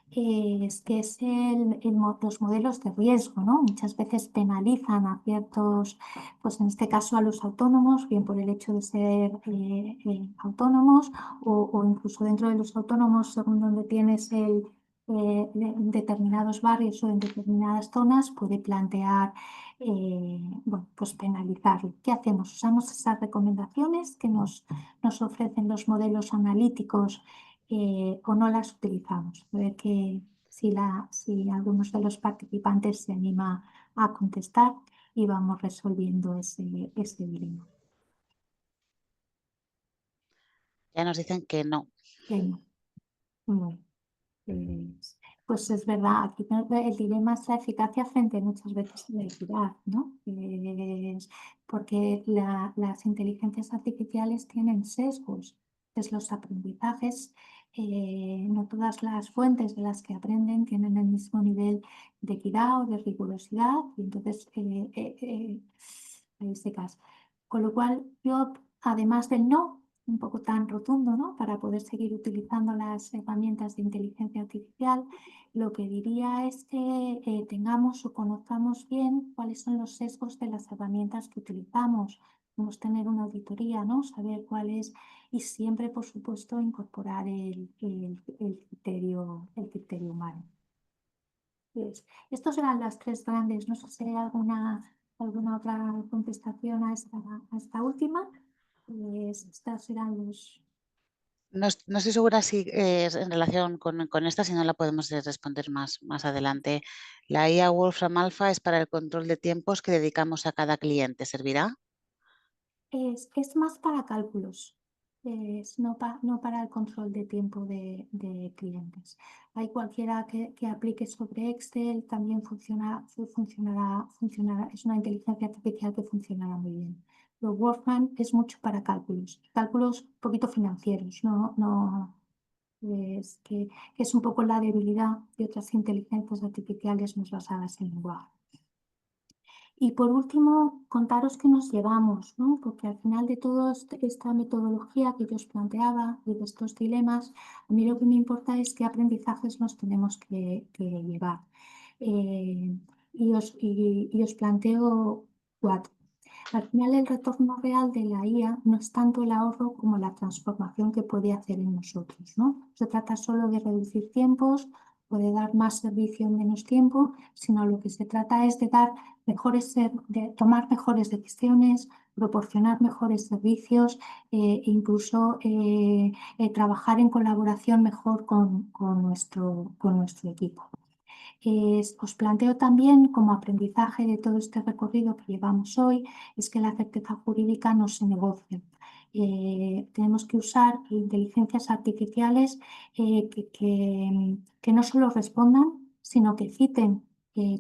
[SPEAKER 2] que es los modelos de riesgo, ¿no? Muchas veces penalizan a ciertos, pues en este caso a los autónomos, bien por el hecho de ser autónomos o incluso dentro de los autónomos, según donde tienes en determinados barrios o en determinadas zonas puede plantear bueno, pues penalizarlo. ¿Qué hacemos? Usamos esas recomendaciones que nos ofrecen los modelos analíticos o no las utilizamos. A ver si algunos de los participantes se anima a contestar y vamos resolviendo ese dilema.
[SPEAKER 1] Ya nos dicen que no.
[SPEAKER 2] Que no. Bueno, pues es verdad, aquí el dilema es la eficacia frente muchas veces a la equidad, ¿no? Porque las inteligencias artificiales tienen sesgos, pues los aprendizajes, no todas las fuentes de las que aprenden tienen el mismo nivel de equidad o de rigurosidad, y entonces ahí se casa. Con lo cual, yo, además del no, un poco tan rotundo, ¿no? Para poder seguir utilizando las herramientas de inteligencia artificial, lo que diría es que tengamos o conozcamos bien cuáles son los sesgos de las herramientas que utilizamos. Debemos tener una auditoría, ¿no? Saber cuál es y siempre, por supuesto, incorporar el criterio humano. Pues, estos eran las tres grandes. No sé si hay alguna otra contestación a esta última. Pues estas eran los...
[SPEAKER 1] No, no estoy segura si es en relación con esta, si no la podemos responder más adelante. La IA Wolfram Alpha es para el control de tiempos que dedicamos a cada cliente. ¿Servirá?
[SPEAKER 2] Es más para cálculos, no para el control de tiempo de clientes. Hay cualquiera que aplique sobre Excel, también funcionará, es una inteligencia artificial que funcionará muy bien. Pero Wolfram es mucho para cálculos un poquito financieros, no que es un poco la debilidad de otras inteligencias artificiales más basadas en lenguaje. Y por último, contaros qué nos llevamos, ¿no? Porque al final de toda esta metodología que yo os planteaba y de estos dilemas, a mí lo que me importa es qué aprendizajes nos tenemos que llevar. Y os planteo cuatro. Al final, el retorno real de la IA no es tanto el ahorro como la transformación que puede hacer en nosotros, ¿no? No se trata solo de reducir tiempos o de dar más servicio en menos tiempo, sino lo que se trata es de dar de tomar mejores decisiones, proporcionar mejores servicios, incluso trabajar en colaboración mejor con nuestro equipo. Os planteo también como aprendizaje de todo este recorrido que llevamos hoy, es que la certeza jurídica no se negocia. Tenemos que usar inteligencias artificiales que no solo respondan, sino que citen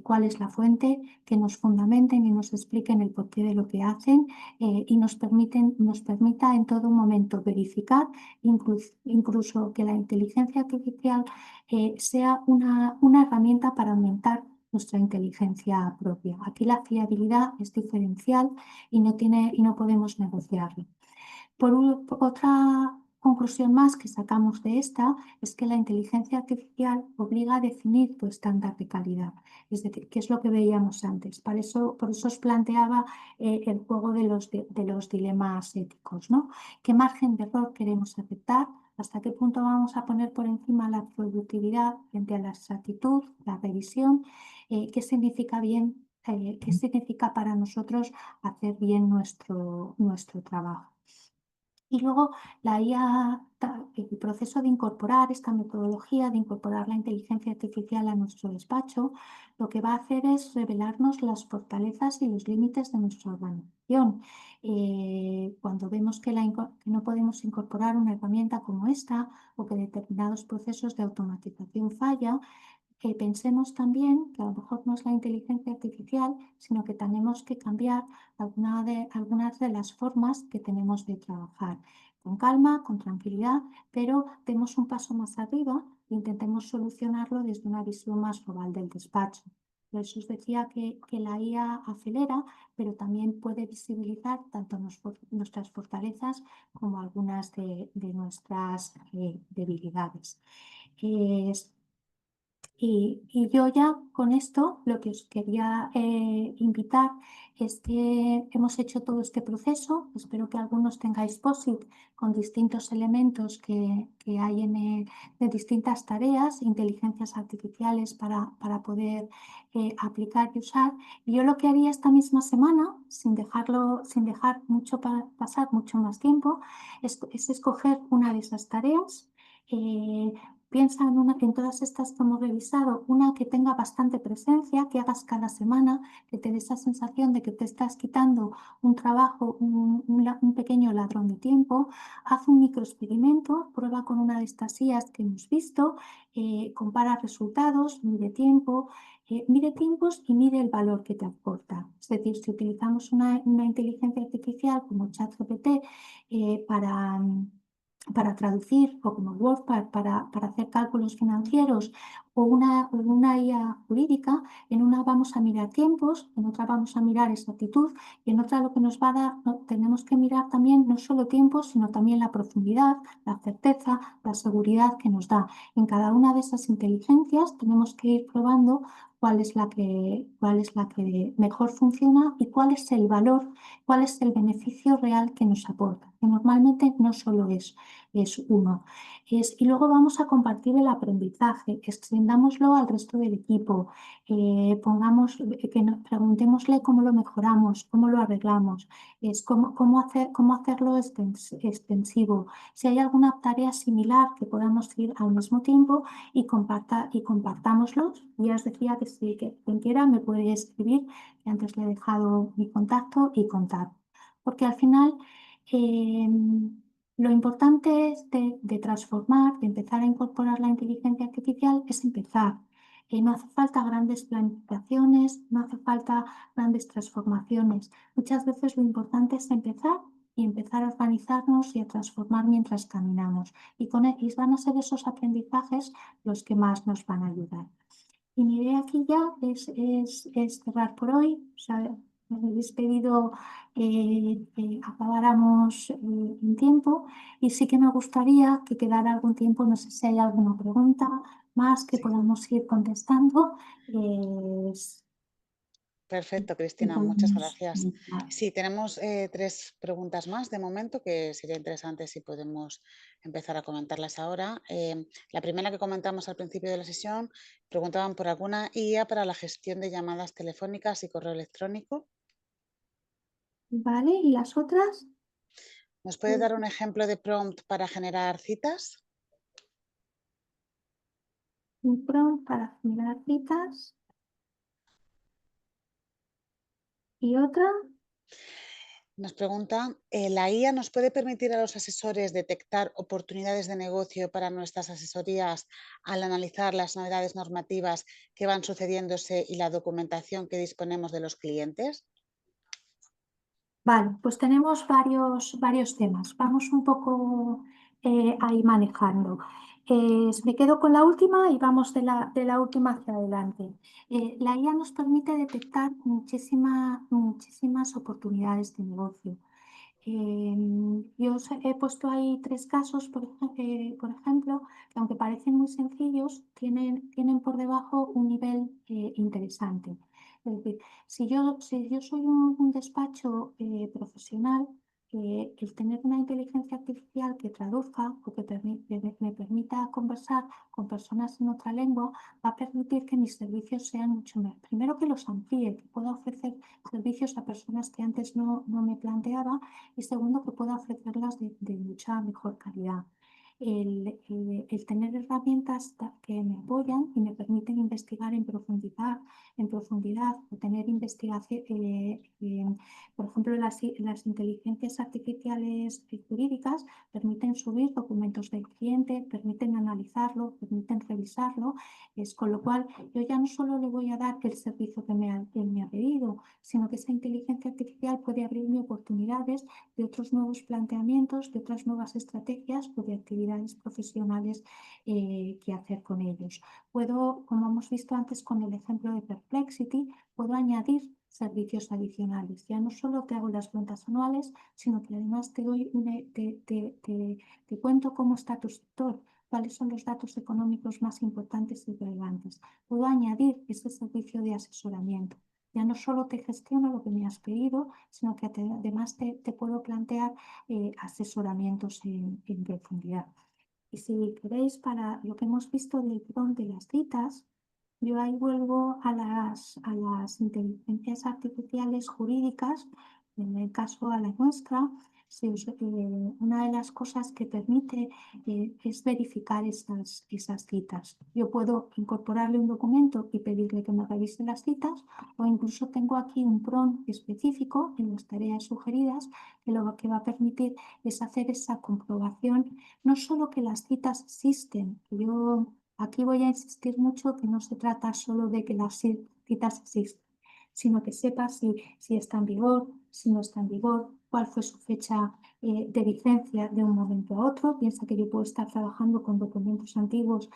[SPEAKER 2] cuál es la fuente, que nos fundamenten y nos expliquen el porqué de lo que hacen y nos permita en todo momento verificar, incluso que la inteligencia artificial sea una herramienta para aumentar nuestra inteligencia propia. Aquí la fiabilidad es diferencial y no podemos negociarlo. Otra conclusión más que sacamos de esta es que la inteligencia artificial obliga a definir tu estándar de calidad, es decir, qué es lo que veíamos antes. Por eso os planteaba el juego de los dilemas éticos, ¿no? ¿Qué margen de error queremos aceptar? ¿Hasta qué punto vamos a poner por encima la productividad frente a la exactitud, la revisión? ¿Qué significa bien? ¿Qué significa para nosotros hacer bien nuestro trabajo? Y luego el proceso de incorporar esta metodología, de incorporar la inteligencia artificial a nuestro despacho, lo que va a hacer es revelarnos las fortalezas y los límites de nuestra organización. Cuando vemos que no podemos incorporar una herramienta como esta o que determinados procesos de automatización fallan, pensemos también que a lo mejor no es la inteligencia artificial, sino que tenemos que cambiar algunas de las formas que tenemos de trabajar. Con calma, con tranquilidad, pero demos un paso más arriba e intentemos solucionarlo desde una visión más global del despacho. Por eso os decía que la IA acelera, pero también puede visibilizar tanto nuestras fortalezas como algunas de nuestras debilidades. Y yo ya con esto lo que os quería invitar es que hemos hecho todo este proceso. Espero que algunos tengáis POSIT con distintos elementos que hay de distintas tareas, inteligencias artificiales para poder aplicar y usar. Y yo lo que haría esta misma semana, sin dejar pasar mucho más tiempo, es escoger una de esas tareas. Piensa en todas estas que hemos revisado, una que tenga bastante presencia, que hagas cada semana, que te dé esa sensación de que te estás quitando un trabajo, un pequeño ladrón de tiempo. Haz un microexperimento, prueba con una de estas IAs que hemos visto, compara resultados, mide tiempos y mide el valor que te aporta. Es decir, si utilizamos una inteligencia artificial como ChatGPT para traducir o como Word para hacer cálculos financieros o una IA jurídica, en una vamos a mirar tiempos, en otra vamos a mirar exactitud y en otra lo que nos va a dar, tenemos que mirar también no solo tiempos, sino también la profundidad, la certeza, la seguridad que nos da. En cada una de esas inteligencias tenemos que ir probando cuál es la que mejor funciona y cuál es el valor, cuál es el beneficio real que nos aporta. Que normalmente no solo es uno. Y luego vamos a compartir el aprendizaje, extendámoslo al resto del equipo, preguntémosle cómo lo mejoramos, cómo lo arreglamos, cómo hacerlo extensivo. Si hay alguna tarea similar que podamos ir al mismo tiempo y compartámoslo. Ya os decía que si quien quiera me puede escribir, que antes le he dejado mi contacto y contar. Porque al final lo importante es de transformar, de empezar a incorporar la inteligencia artificial, es empezar. No hace falta grandes planificaciones, no hace falta grandes transformaciones. Muchas veces lo importante es empezar y empezar a organizarnos y a transformar mientras caminamos. Y van a ser esos aprendizajes los que más nos van a ayudar. Y mi idea aquí ya es cerrar por hoy. O sea, me habéis pedido que acabáramos en tiempo y sí que me gustaría que quedara algún tiempo, no sé si hay alguna pregunta más que
[SPEAKER 1] Sí.
[SPEAKER 2] podamos ir contestando.
[SPEAKER 1] Perfecto,
[SPEAKER 2] Y
[SPEAKER 1] Cristina, muchas
[SPEAKER 2] podemos
[SPEAKER 1] gracias.
[SPEAKER 2] comenzar.
[SPEAKER 1] Sí, tenemos 3 preguntas más de momento que sería interesante si podemos empezar a comentarlas ahora. La primera que comentamos al principio de la sesión, preguntaban por alguna IA para la gestión de llamadas telefónicas y correo electrónico.
[SPEAKER 2] Vale, ¿y las otras?
[SPEAKER 1] ¿Nos puede dar un ejemplo de prompt para generar citas?
[SPEAKER 2] Un prompt para generar citas. ¿Y otra?
[SPEAKER 1] Nos pregunta, ¿la IA nos puede permitir a los asesores detectar oportunidades de negocio para nuestras asesorías al analizar las novedades normativas que van sucediéndose y la documentación que disponemos de los clientes?
[SPEAKER 2] Vale, pues tenemos varios temas. Vamos un poco ahí manejando. Me quedo con la última y vamos de la última hacia adelante. La IA nos permite detectar muchísimas oportunidades de negocio. Yo os he puesto ahí 3 casos, por ejemplo, que aunque parecen muy sencillos, tienen por debajo un nivel interesante. Es decir, si yo soy un despacho profesional, el tener una inteligencia artificial que traduzca o que me permita conversar con personas en otra lengua, va a permitir que mis servicios sean mucho mejor. Primero que los amplíe, que pueda ofrecer servicios a personas que antes no me planteaba y segundo que pueda ofrecerlas de mucha mejor calidad. El tener herramientas que me apoyan y me permiten investigar en profundidad o tener investigación, por ejemplo, las inteligencias artificiales jurídicas permiten subir documentos del cliente, permiten analizarlo, permiten revisarlo, con lo cual yo ya no solo le voy a dar el servicio que él me ha pedido, sino que esa inteligencia artificial puede abrirme oportunidades de otros nuevos planteamientos, de otras nuevas estrategias o de actividades profesionales que hacer con ellos. Puedo, como hemos visto antes con el ejemplo de Perplexity, puedo añadir servicios adicionales. Ya no solo te hago las cuentas anuales, sino que además te cuento cómo está tu sector. cuáles son los datos económicos más importantes y relevantes. Puedo añadir ese servicio de asesoramiento. Ya no solo te gestiono lo que me has pedido, sino que además te puedo plantear asesoramientos en profundidad. Y si queréis, para lo que hemos visto del dron de las citas, yo ahí vuelvo a las inteligencias artificiales jurídicas, en el caso a la nuestra. Una de las cosas que permite es verificar esas citas. Yo puedo incorporarle un documento y pedirle que me revise las citas, o incluso tengo aquí un prompt específico en las tareas sugeridas que lo que va a permitir es hacer esa comprobación, no solo que las citas existen, que yo aquí voy a insistir mucho que no se trata solo de que las citas existen, sino que sepa si está en vigor, si no está en vigor, cuál fue su fecha de vigencia de un momento a otro. Piensa que yo puedo estar trabajando con documentos antiguos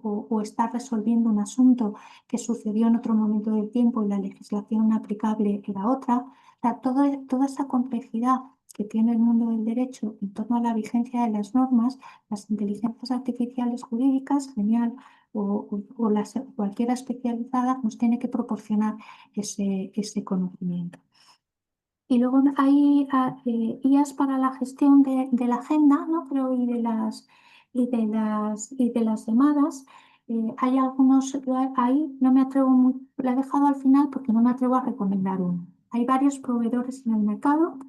[SPEAKER 2] o estar resolviendo un asunto que sucedió en otro momento del tiempo y la legislación aplicable era otra. O sea, toda esa complejidad que tiene el mundo del derecho en torno a la vigencia de las normas, las inteligencias artificiales jurídicas, genial, cualquiera especializada, nos tiene que proporcionar ese conocimiento. Y luego hay IAs para la gestión de la agenda, ¿no? Creo, y de las llamadas. Hay algunos, ahí no me atrevo la he dejado al final porque no me atrevo a recomendar uno. Hay varios proveedores en el mercado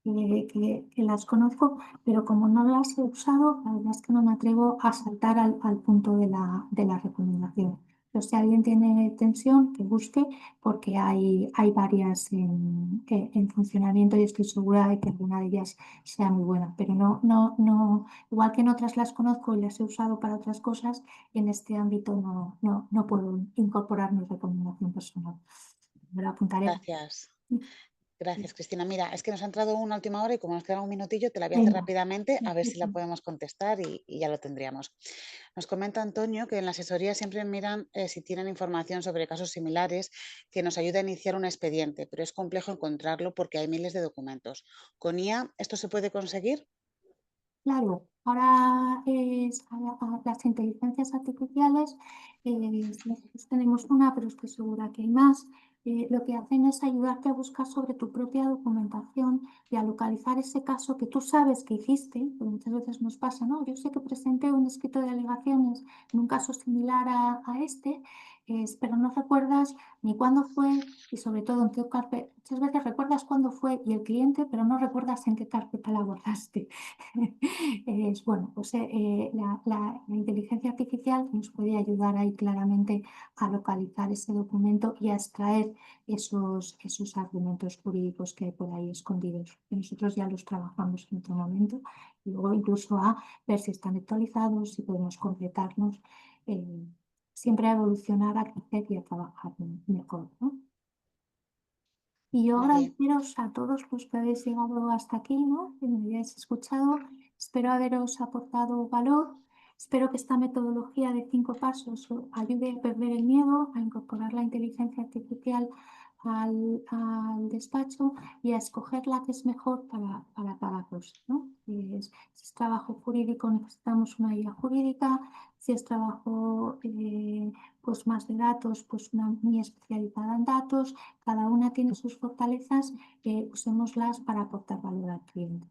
[SPEAKER 2] que las conozco, pero como no las he usado, la verdad es que no me atrevo a saltar al punto de la recomendación. Pero si alguien tiene tensión, que busque, porque hay varias en funcionamiento y estoy segura de que alguna de ellas sea muy buena. Pero igual que en otras las conozco y las he usado para otras cosas, en este ámbito no puedo incorporar mi recomendación personal. Me lo apuntaré.
[SPEAKER 1] Gracias. Gracias, Cristina. Mira, es que nos ha entrado una última hora y como nos queda un minutillo, te la voy a hacer
[SPEAKER 2] Venga,
[SPEAKER 1] rápidamente a ver si la
[SPEAKER 2] perfecto.
[SPEAKER 1] podemos contestar y ya lo tendríamos. Nos comenta Antonio que en la asesoría siempre miran si tienen información sobre casos similares que nos ayuda a iniciar un expediente, pero es complejo encontrarlo porque hay miles de documentos. ¿Con IA esto se puede conseguir?
[SPEAKER 2] Claro, ahora las inteligencias artificiales, nosotros tenemos una, pero estoy segura que hay más. Lo que hacen es ayudarte a buscar sobre tu propia documentación y a localizar ese caso que tú sabes que hiciste, porque muchas veces nos pasa, ¿no? Yo sé que presenté un escrito de alegaciones en un caso similar a este, pero no recuerdas ni cuándo fue y sobre todo en qué carpeta. Muchas veces recuerdas cuándo fue y el cliente, pero no recuerdas en qué carpeta la guardaste. Bueno, pues la inteligencia artificial nos puede ayudar ahí claramente a localizar ese documento y a extraer esos argumentos jurídicos que hay por ahí escondidos. Que nosotros ya los trabajamos en otro momento y luego incluso a ver si están actualizados, si podemos completarnos, siempre a evolucionar, a crecer y a trabajar mejor, ¿no? Y yo
[SPEAKER 1] Muy bien.
[SPEAKER 2] agradeceros a todos los que habéis llegado hasta aquí, ¿no? Que me hayáis escuchado. Espero haberos aportado valor. Espero que esta metodología de 5 pasos os ayude a perder el miedo, a incorporar la inteligencia artificial al despacho y a escoger la que es mejor para pagaros, ¿no? Si es trabajo jurídico, necesitamos una guía jurídica. Si es trabajo pues más de datos, pues una muy especializada en datos. Cada una tiene sus fortalezas, usémoslas para aportar valor al cliente.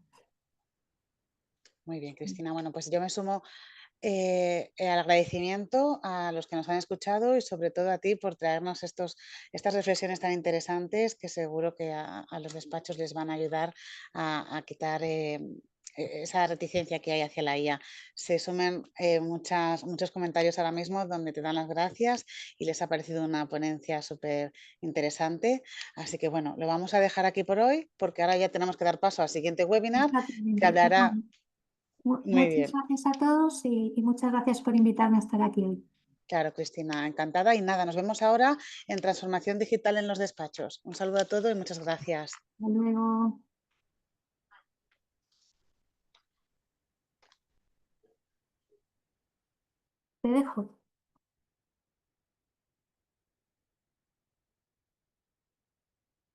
[SPEAKER 1] Muy bien, Cristina. Bueno, pues yo me sumo al agradecimiento a los que nos han escuchado y sobre todo a ti por traernos estas reflexiones tan interesantes que seguro que a los despachos les van a ayudar a quitar esa reticencia que hay hacia la IA. Se sumen muchos comentarios ahora mismo donde te dan las gracias y les ha parecido una ponencia súper interesante. Así que bueno, lo vamos a dejar aquí por hoy porque ahora ya tenemos que dar paso al siguiente webinar que
[SPEAKER 2] Exactamente. Pues
[SPEAKER 1] hablará muy
[SPEAKER 2] muchas
[SPEAKER 1] bien.
[SPEAKER 2] gracias a todos y muchas gracias por invitarme a estar aquí hoy.
[SPEAKER 1] Claro, Cristina, encantada. Y nada, nos vemos ahora en Transformación Digital en los Despachos. Un saludo a todos y muchas gracias.
[SPEAKER 2] Hasta luego. Te dejo.